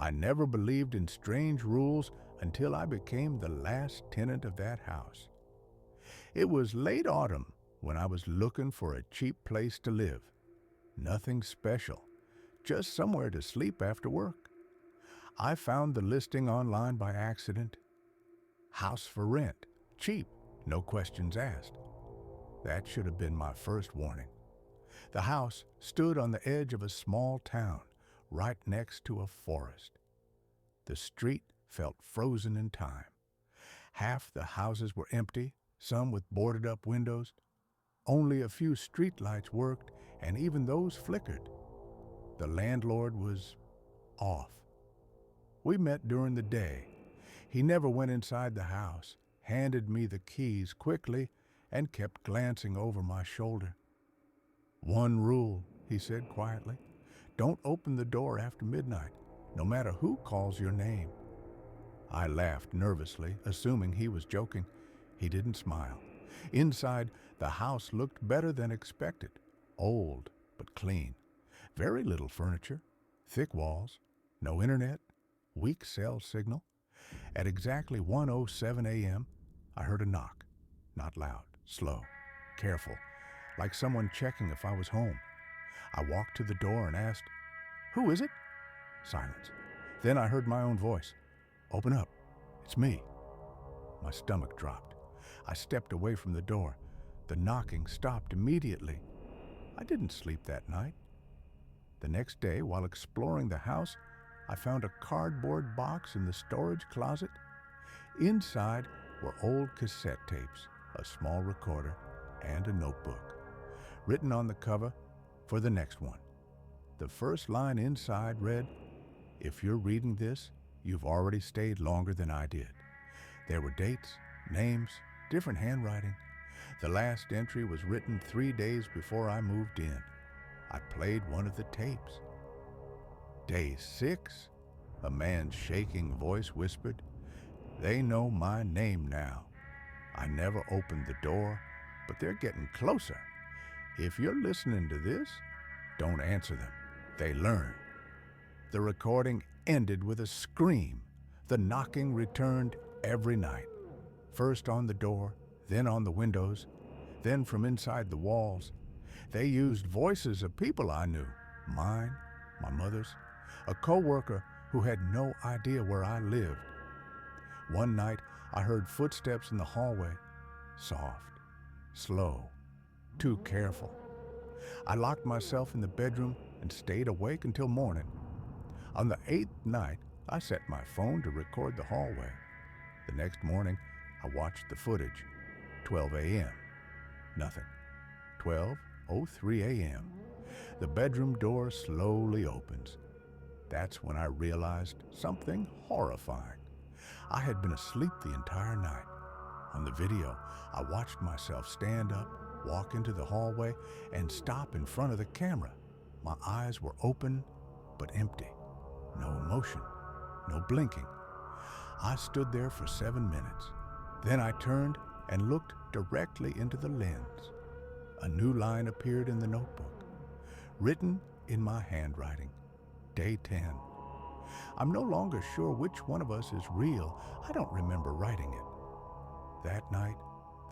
I never believed in strange rules until I became the last tenant of that house. It was late autumn when I was looking for a cheap place to live. Nothing special, just somewhere to sleep after work. I found the listing online by accident. House for rent, cheap, no questions asked. That should have been my first warning. The house stood on the edge of a small town, right next to a forest. The street felt frozen in time. Half the houses were empty, some with boarded-up windows. Only a few streetlights worked, and even those flickered. The landlord was off. We met during the day. He never went inside the house, handed me the keys quickly, and kept glancing over my shoulder. "One rule," he said quietly. "Don't open the door after midnight, no matter who calls your name." I laughed nervously, assuming he was joking. He didn't smile. Inside, the house looked better than expected. Old, but clean. Very little furniture, thick walls, no internet, weak cell signal. At exactly 1:07 a.m., I heard a knock. Not loud, slow, careful, like someone checking if I was home. I walked to the door and asked, "Who is it?" Silence. Then I heard my own voice. "Open up. It's me." My stomach dropped. I stepped away from the door. The knocking stopped immediately. I didn't sleep that night. The next day, while exploring the house, I found a cardboard box in the storage closet. Inside were old cassette tapes, a small recorder, and a notebook. Written on the cover, "For the next one." The first line inside read, "If you're reading this, you've already stayed longer than I did." There were dates, names, different handwriting. The last entry was written 3 days before I moved in. I played one of the tapes. "Day 6, a man's shaking voice whispered, 'They know my name now. I never opened the door, but they're getting closer. If you're listening to this, don't answer them. They learn.'" The recording ended with a scream. The knocking returned every night. First on the door, then on the windows, then from inside the walls. They used voices of people I knew, mine, my mother's, a coworker who had no idea where I lived. One night, I heard footsteps in the hallway, soft, slow, too careful. I locked myself in the bedroom and stayed awake until morning. On the 8th night, I set my phone to record the hallway. The next morning, I watched the footage. 12 a.m. Nothing. 12:03 a.m. The bedroom door slowly opens. That's when I realized something horrifying. I had been asleep the entire night. On the video, I watched myself stand up, walk into the hallway, and stop in front of the camera. My eyes were open but empty. No emotion, no blinking. I stood there for 7 minutes. Then I turned and looked directly into the lens. A new line appeared in the notebook, written in my handwriting. Day 10. I'm no longer sure which one of us is real. I don't remember writing it. That night,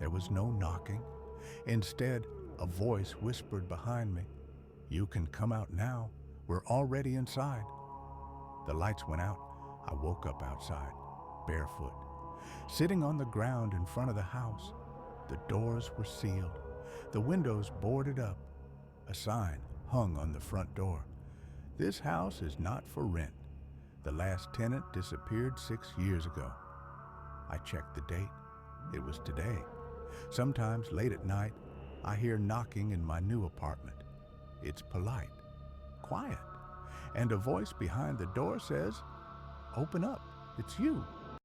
there was no knocking. Instead, a voice whispered behind me, "You can come out now. We're already inside." The lights went out. I woke up outside, barefoot, sitting on the ground in front of the house. The doors were sealed, the windows boarded up. A sign hung on the front door. "This house is not for rent. The last tenant disappeared 6 years ago." I checked the date. It was today. Sometimes late at night, I hear knocking in my new apartment. It's polite, quiet, and a voice behind the door says, "Open up, it's you."